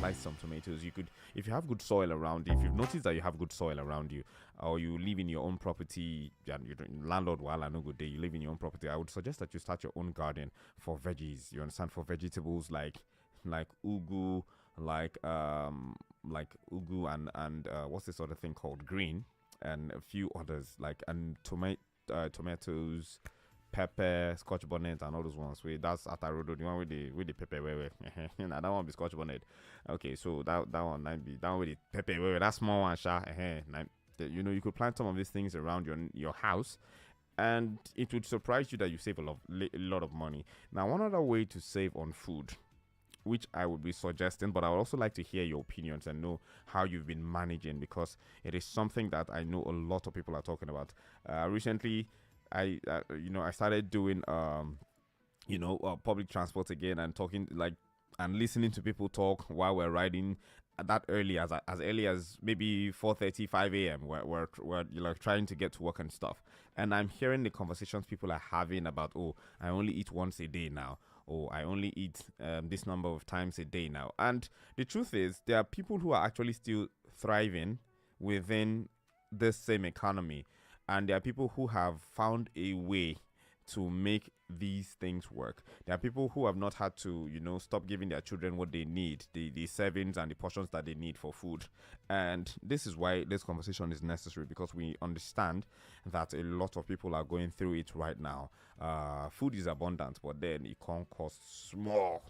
slice some tomatoes. You could, if you have good soil around, if you've noticed that you have good soil around you, or you live in your own property, and you're landlord while I know good day, you live in your own property, I would suggest that you start your own garden for veggies. You understand, for vegetables like ugu, like ugu and what's this other thing called, green, and a few others like, and tomatoes, pepper, Scotch bonnet, and all those ones. Wait, that's atarodo, the one with the pepper. Wait. Nah, that one be Scotch bonnet. Okay, so that one might be that one with the pepper. Wait, that small one, sha. You know, you could plant some of these things around your house, and it would surprise you that you save a lot of money. Now, one other way to save on food, which I would be suggesting, but I would also like to hear your opinions and know how you've been managing, because it is something that I know a lot of people are talking about. Recently, I started doing public transport again, and talking like and listening to people talk while we're riding that early, as early as maybe 4:30, 5 a.m. We're like trying to get to work and stuff, and I'm hearing the conversations people are having about, oh, I only eat once a day now, or I only eat this number of times a day now. And the truth is, there are people who are actually still thriving within this same economy, and there are people who have found a way to make these things work. There are people who have not had to, stop giving their children what they need, the servings and the portions that they need for food. And this is why this conversation is necessary, because we understand that a lot of people are going through it right now. Food is abundant, but then it can't cost small.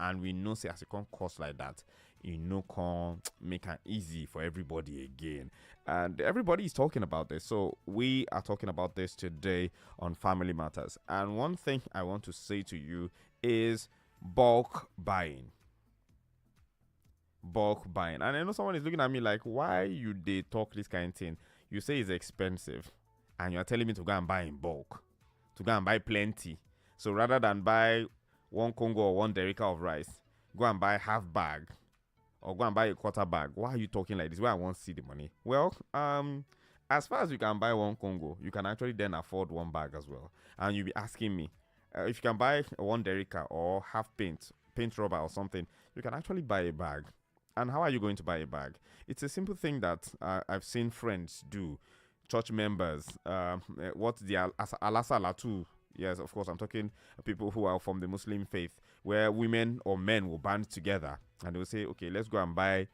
And we know, say, as it can't cost like that, can't make it easy for everybody again. And everybody is talking about this. So we are talking about this today on Family Matters. And one thing I want to say to you is bulk buying. Bulk buying. And I know someone is looking at me like, why you they talk this kind of thing? You say it's expensive, and you're telling me to go and buy in bulk, to go and buy plenty. So rather than buy one Congo or one Derica of rice, go and buy half bag, or go and buy a quarter bag. Why are you talking like this? Where I want to see the money? Well, as far as you can buy one Congo, you can actually then afford one bag as well. And you'll be asking me, if you can buy one Derica or half paint rubber or something, you can actually buy a bag. And how are you going to buy a bag? It's a simple thing that I've seen friends do, church members, what the Alasalatu. Yes, of course, I'm talking people who are from the Muslim faith, where women or men will band together and they'll say, okay, let's go and buy,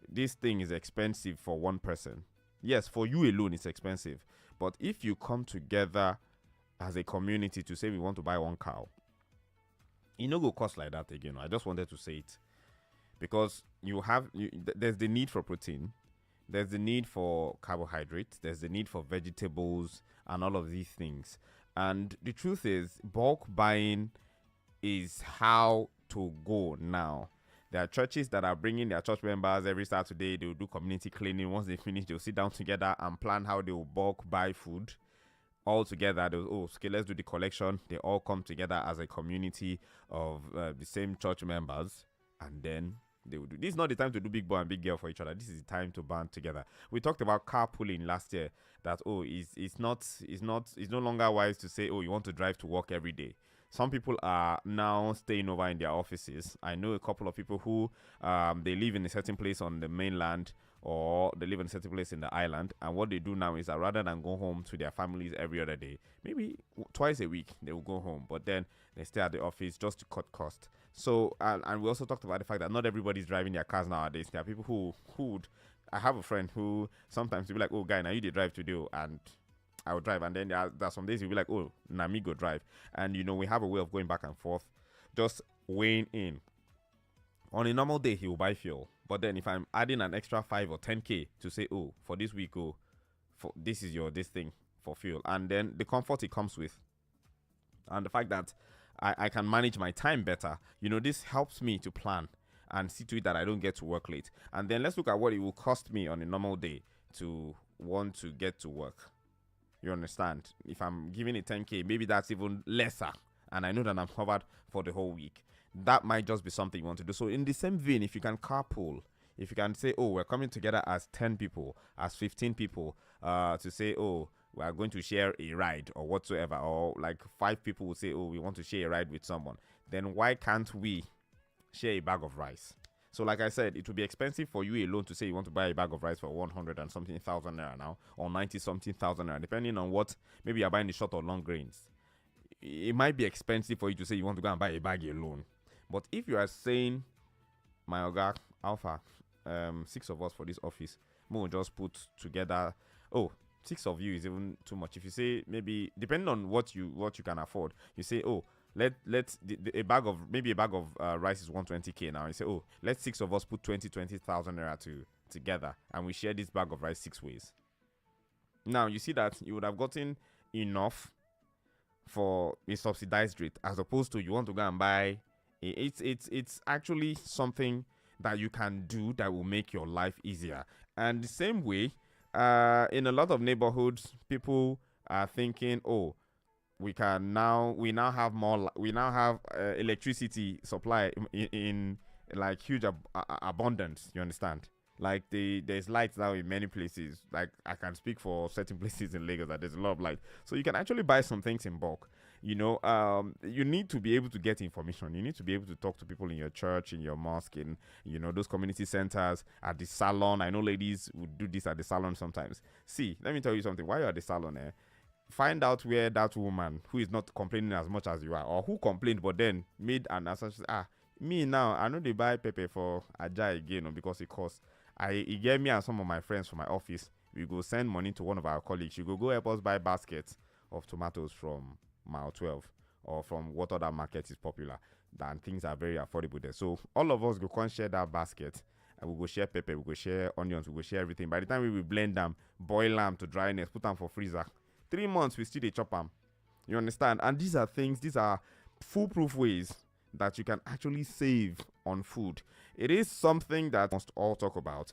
this thing is expensive for one person. Yes, for you alone, it's expensive. But if you come together as a community to say we want to buy one cow, it no go cost like that again. I just wanted to say it, because there's the need for protein, there's the need for carbohydrates, there's the need for vegetables and all of these things. And the truth is, bulk buying is how to go now. There are churches that are bringing their church members every Saturday. They'll do community cleaning. Once they finish, they'll sit down together and plan how they will bulk buy food all together. Okay, let's do the collection. They all come together as a community of the same church members, and then they will do. This is not the time to do big boy and big girl for each other. This is the time to band together. We talked about carpooling last year. That it's no longer wise to say, you want to drive to work every day. Some people are now staying over in their offices. I know a couple of people who they live in a certain place on the mainland, or they live in a certain place in the island, and what they do now is that rather than go home to their families every other day, maybe twice a week they will go home, but then they stay at the office just to cut cost. So and we also talked about the fact that not everybody's driving their cars nowadays. There are people who would. I have a friend who sometimes will be like, oh guy, now you did drive today, and I will drive. And then there are some days you'll be like, oh, now me go drive. And we have a way of going back and forth, just weighing in. On a normal day, he will buy fuel. But then if I'm adding an extra 5 or 10K to say, oh, for this week, for this is this thing for fuel. And then the comfort it comes with, and the fact that I can manage my time better, this helps me to plan and see to it that I don't get to work late. And then let's look at what it will cost me on a normal day to want to get to work. You understand? If I'm giving it 10K, maybe that's even lesser, and I know that I'm covered for the whole week. That might just be something you want to do. So in the same vein, if you can carpool, if you can say, oh, we're coming together as 10 people, as 15 people, to say, oh, we are going to share a ride or whatsoever, or like 5 people will say, oh, we want to share a ride with someone, then why can't we share a bag of rice? So, like I said, it would be expensive for you alone to say you want to buy a bag of rice for 100 and something thousand naira now, or 90 something thousand naira, depending on what. Maybe you're buying the short or long grains. It might be expensive for you to say you want to go and buy a bag alone. But if you are saying, my Oga Alpha, 6 of us for this office, we'll just put together. Oh, 6 of you is even too much. If you say, maybe depending on what you can afford, you say, oh, let's a bag of, maybe a bag of rice is 120k now. You say, oh, let's 6 of us put 20,000 naira together, and we share this bag of rice 6 ways. Now you see that you would have gotten enough for a subsidized rate, as opposed to you want to go and buy. It's actually something that you can do that will make your life easier. And the same way, in a lot of neighborhoods, people are thinking, oh, we now have electricity supply in like huge abundance. You understand? Like there's lights now in many places. Like I can speak for certain places in Lagos that there's a lot of light, so you can actually buy some things in bulk. You need to be able to get information. You need to be able to talk to people in your church, in your mosque, in those community centers, at the salon. I know ladies would do this at the salon sometimes. See, let me tell you something. While you're at the salon, find out where that woman who is not complaining as much as you are, or who complained but then made an assumption. Me now, I know they buy pepper for Aja again, because it costs. He gave me and some of my friends from my office. We go send money to one of our colleagues. You go help us buy baskets of tomatoes from Mile 12 or from what other market is popular. Then things are very affordable there. So all of us go share that basket, and we go share pepper, we go share onions, we go share everything. By the time we will blend them, boil them to dryness, put them for freezer. 3 months we still dey chop them. You understand? And these are foolproof ways that you can actually save on food. It is something that we must all talk about.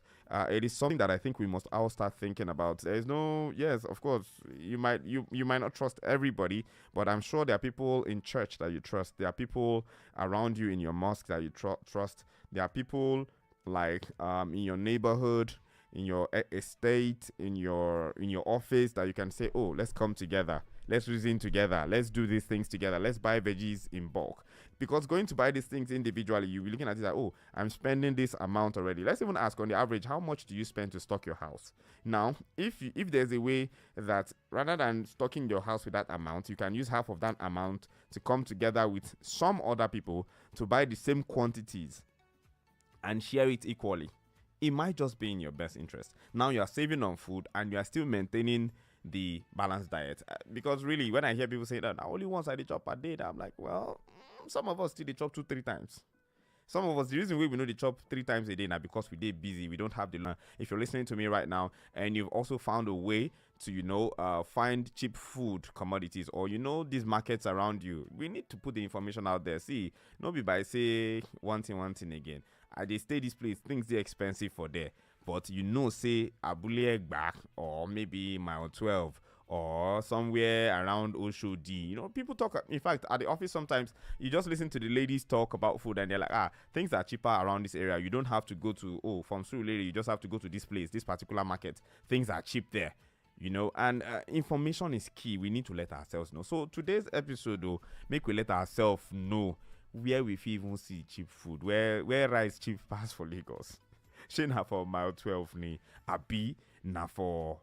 It is something that I think we must all start thinking about. Yes, of course, you might not trust everybody, but I'm sure there are people in church that you trust. There are people around you in your mosque that you trust. There are people like in your neighborhood, in your estate, in your office that you can say, oh, let's come together. Let's reason together. Let's do these things together. Let's buy veggies in bulk. Because going to buy these things individually, you'll be looking at it like, oh, I'm spending this amount already. Let's even ask, on the average, how much do you spend to stock your house? Now, if there's a way that rather than stocking your house with that amount, you can use half of that amount to come together with some other people to buy the same quantities and share it equally, it might just be in your best interest. Now you are saving on food and you are still maintaining the balanced diet. Because really, when I hear people say that only once I did chop per day, I'm like, well, some of us still they chop 2-3 times. Some of us, the reason we know they chop 3 times a day now because we dey busy. We don't have the. If you're listening to me right now and you've also found a way to find cheap food commodities, or these markets around you, we need to put the information out there. See, no be by say one thing again. They stay this place, things they expensive for there. But say Abule Egba or maybe Mile 12 or somewhere around Oshodi. People talk. In fact, at the office sometimes you just listen to the ladies talk about food and they're like, things are cheaper around this area. You don't have to go to from Surulere. You just have to go to this place, this particular market. Things are cheap there. And information is key. We need to let ourselves know. So today's episode, though, make we let ourselves know where we even see cheap food, where rice cheap pass for Lagos. She na for Mile 12 ni abi na for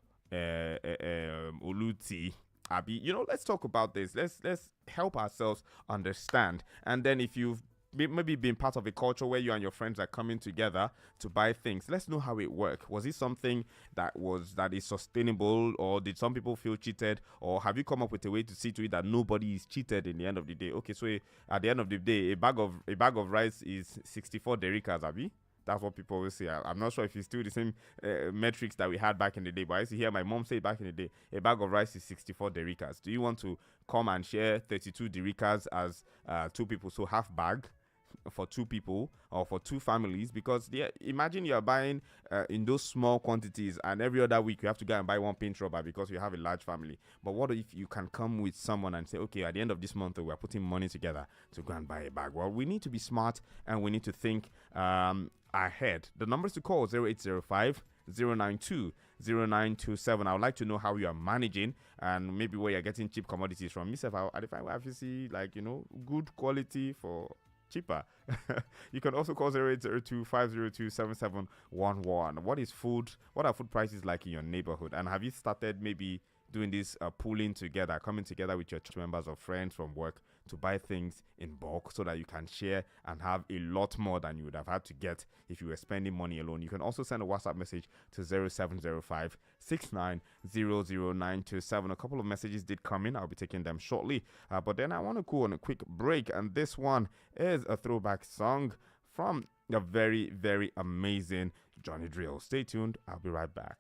Oluti abi. Let's talk about this. Let's help ourselves understand. And then if you've maybe been part of a culture where you and your friends are coming together to buy things, let's know how it worked. Was it something that is sustainable, or did some people feel cheated, or have you come up with a way to see to it that nobody is cheated in the end of the day? Okay, so at the end of the day, a bag of rice is 64 derikas, abi? That's what people always say. I'm not sure if it's still the same metrics that we had back in the day, but I used to hear my mom say back in the day, a bag of rice is 64 derikas. Do you want to come and share 32 derikas as 2 people? So half bag for 2 people or for 2 families, because imagine you're buying in those small quantities and every other week you have to go and buy 1 paint rubber because you have a large family. But what if you can come with someone and say, okay, at the end of this month we're putting money together to go and buy a bag? Well, we need to be smart and we need to think ahead. The numbers to call 0805 092 0927. I would like to know how you are managing and maybe where you're getting cheap commodities from. Myself, I define where I see good quality for cheaper. You can also call 0802-502-7711. What is food? What are food prices like in your neighborhood? And have you started maybe doing this pooling together, coming together with your church members or friends from work to buy things in bulk so that you can share and have a lot more than you would have had to get if you were spending money alone? You can also send a WhatsApp message to 0705 6900927. A couple of messages did come in. I'll be taking them shortly. But then I want to go on a quick break. And this one is a throwback song from a very, very amazing Johnny Drill. Stay tuned. I'll be right back.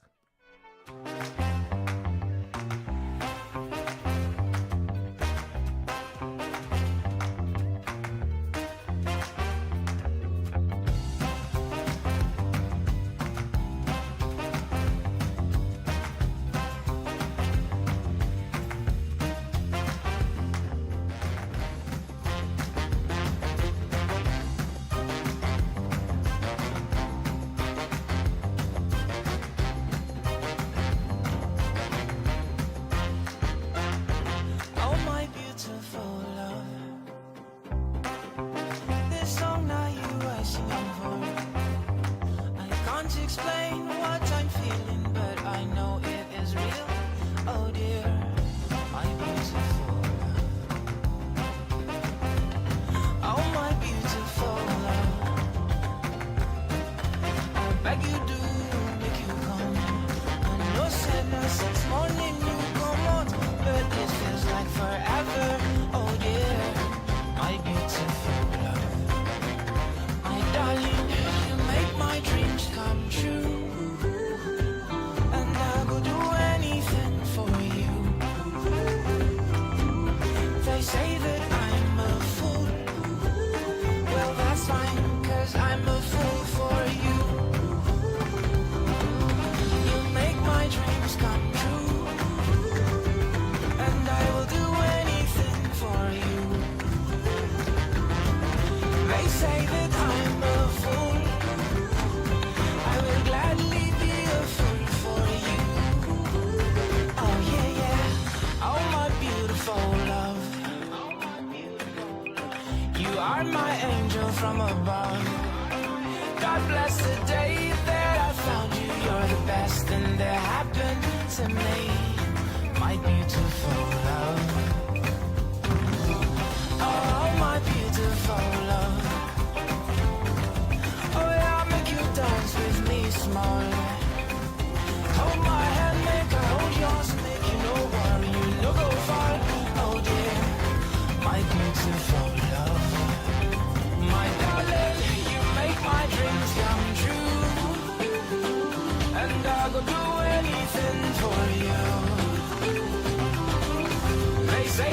Say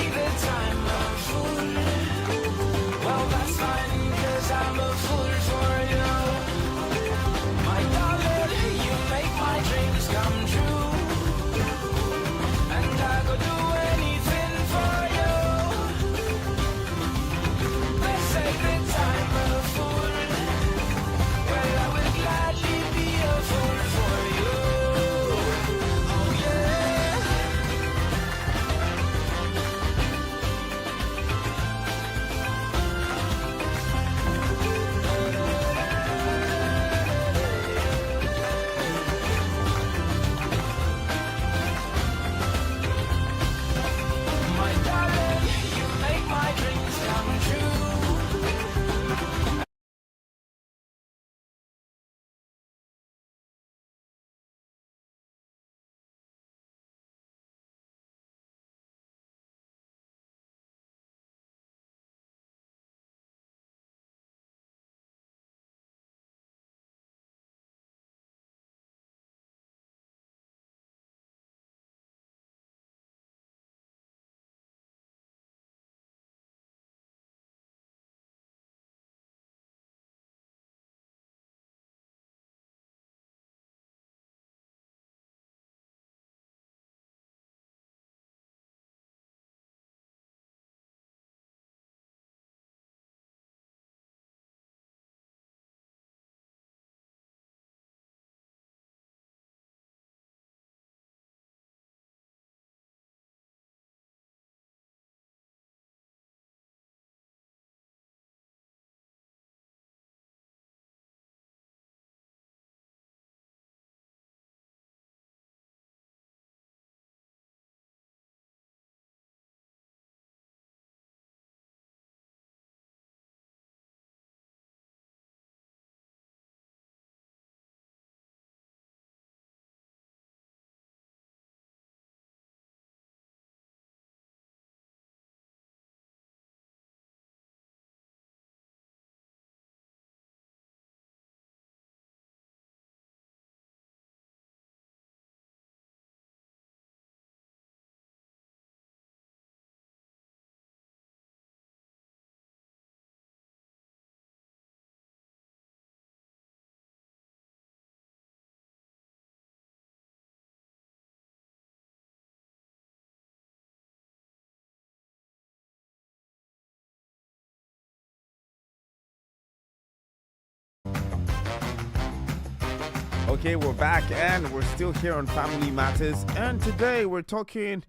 Okay, we're back and we're still here on Family Matters. And today we're talking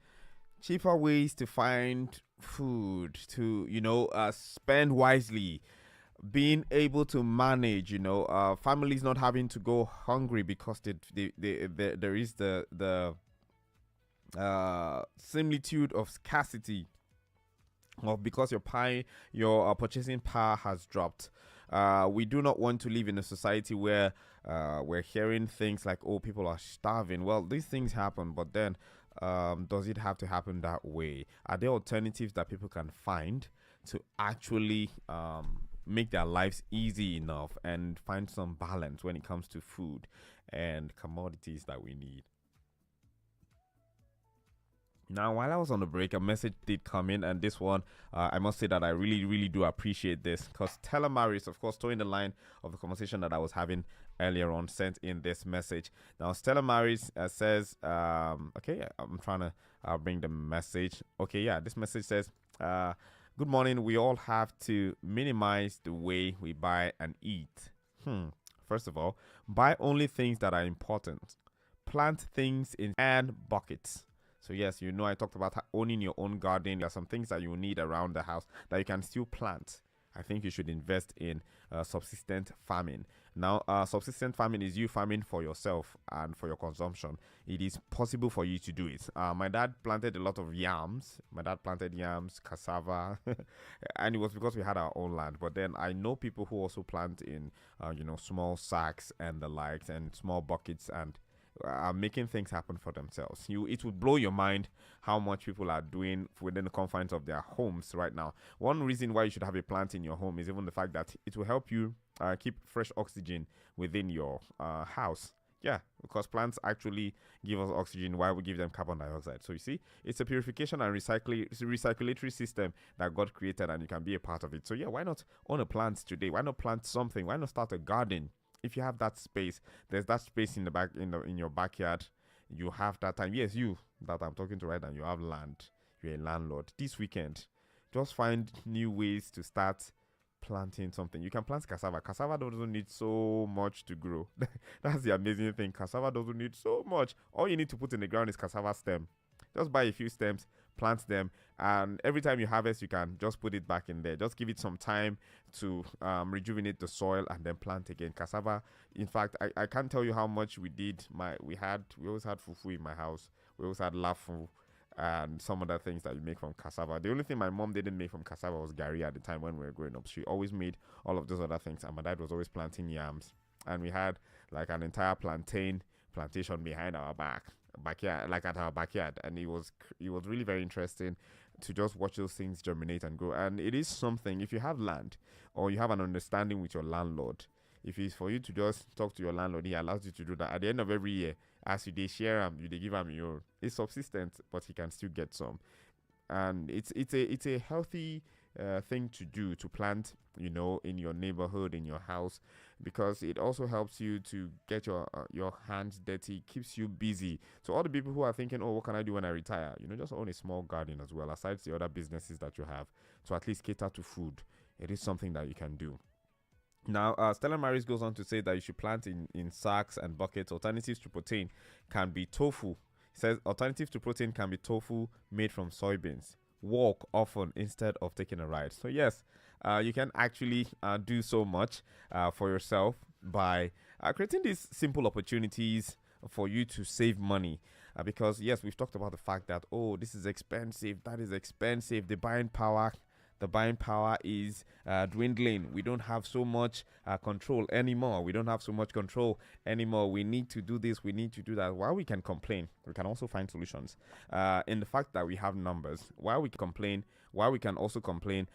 cheaper ways to find food, to, spend wisely, being able to manage, families not having to go hungry because there is the similitude of scarcity of because your purchasing power has dropped. We do not want to live in a society where we're hearing things like, "Oh, people are starving." Well, these things happen, but then does it have to happen that way? Are there alternatives that people can find to actually make their lives easy enough and find some balance when it comes to food and commodities that we need? Now, while I was on the break, a message did come in, and this one, I must say that I really, really do appreciate this because Stella Maris, of course, towing the line of the conversation that I was having earlier on, sent in this message. Now, Stella Maris says, okay, I'm trying to bring the message. Okay, yeah, this message says, good morning. We all have to minimize the way we buy and eat. First of all, buy only things that are important. Plant things in buckets. So yes, I talked about owning your own garden. There are some things that you need around the house that you can still plant. I think you should invest in subsistent farming. Now, subsistent farming is you farming for yourself and for your consumption. It is possible for you to do it. My dad planted a lot of yams. My dad planted yams, cassava, and it was because we had our own land. But then I know people who also plant in, small sacks and the likes and small buckets and are making things happen for themselves. It would blow your mind how much people are doing within the confines of their homes right now. One reason why you should have a plant in your home is even the fact that it will help you keep fresh oxygen within your house. Yeah, because plants actually give us oxygen while we give them carbon dioxide. So you see, it's a purification and recirculatory system that God created, and you can be a part of it. So yeah, why not own a plant today? Why not plant something? Why not start a garden? If you have that space, there's that space in the back in your backyard. You have that time. Yes, you that I'm talking to right now. You have land. You're a landlord. This weekend, just find new ways to start planting something. You can plant cassava. Cassava doesn't need so much to grow. That's the amazing thing. Cassava doesn't need so much. All you need to put in the ground is cassava stem. Just buy a few stems, plant them, and every time you harvest, you can just put it back in there. Just give it some time to rejuvenate the soil and then plant again. Cassava, in fact, I can't tell you how much we did. We always had fufu in my house. We always had lafu and some other things that you make from cassava. The only thing my mom didn't make from cassava was gari at the time when we were growing up. She always made all of those other things, and my dad was always planting yams. And we had like an entire plantation behind our backyard, like at our backyard, and it was really very interesting to just watch those things germinate and grow. And it is something, if you have land or you have an understanding with your landlord, if it's for you to just talk to your landlord, he allows you to do that. At the end of every year, as they share you they give him your, it's subsistent, but he can still get some. And it's a healthy thing to do, to plant, in your neighborhood, in your house, because it also helps you to get your hands dirty, keeps you busy. So all the people who are thinking, oh, what can I do when I retire? Just own a small garden as well, aside the other businesses that you have, to at least cater to food. It is something that you can do. Now, Stella Maris goes on to say that you should plant in sacks and buckets. Alternatives to protein can be tofu. It says alternatives to protein can be tofu made from soybeans. Walk often instead of taking a ride. So yes, you can actually do so much for yourself by creating these simple opportunities for you to save money. Because yes, we've talked about the fact that, oh, this is expensive, that is expensive. The buying power is dwindling. We don't have so much control anymore. We don't have so much control anymore. We need to do this. We need to do that. While we can complain, we can also find solutions. In the fact that we have numbers, while we can also complain,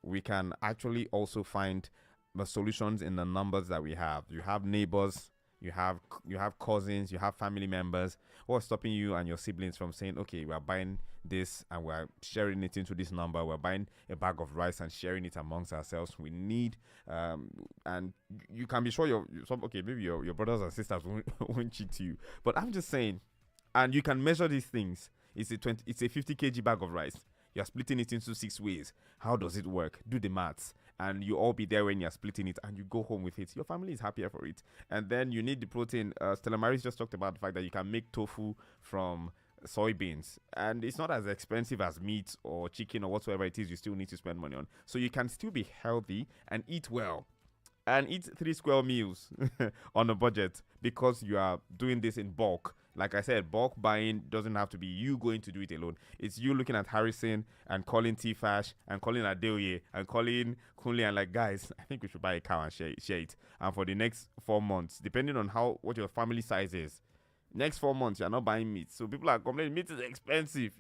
we can actually also find the solutions in the numbers that we have. You have neighbors. You have cousins, you have family members who are stopping you and your siblings from saying, okay, we're buying this and we're sharing it into this number. We're buying a bag of rice and sharing it amongst ourselves. We need, and you can be sure maybe your brothers and sisters won't cheat you. But I'm just saying, and you can measure these things. It's a 50 kg bag of rice. You're splitting it into 6 ways. How does it work? Do the maths. and you all be there when you're splitting it, and you go home with it. Your family is happier for it. And then you need the protein. Stella Maris just talked about the fact that you can make tofu from soybeans, and it's not as expensive as meat or chicken or whatsoever it is you still need to spend money on. So you can still be healthy and eat well and eat 3 square meals on a budget because you are doing this in bulk. Like I said, bulk buying doesn't have to be you going to do it alone. It's you looking at Harrison and calling Tifash and calling Adeoye and calling Kunle and like, guys, I think we should buy a cow and share it. And for the next 4 months, depending on what your family size is, next 4 months you're not buying meat. So people are complaining meat is expensive.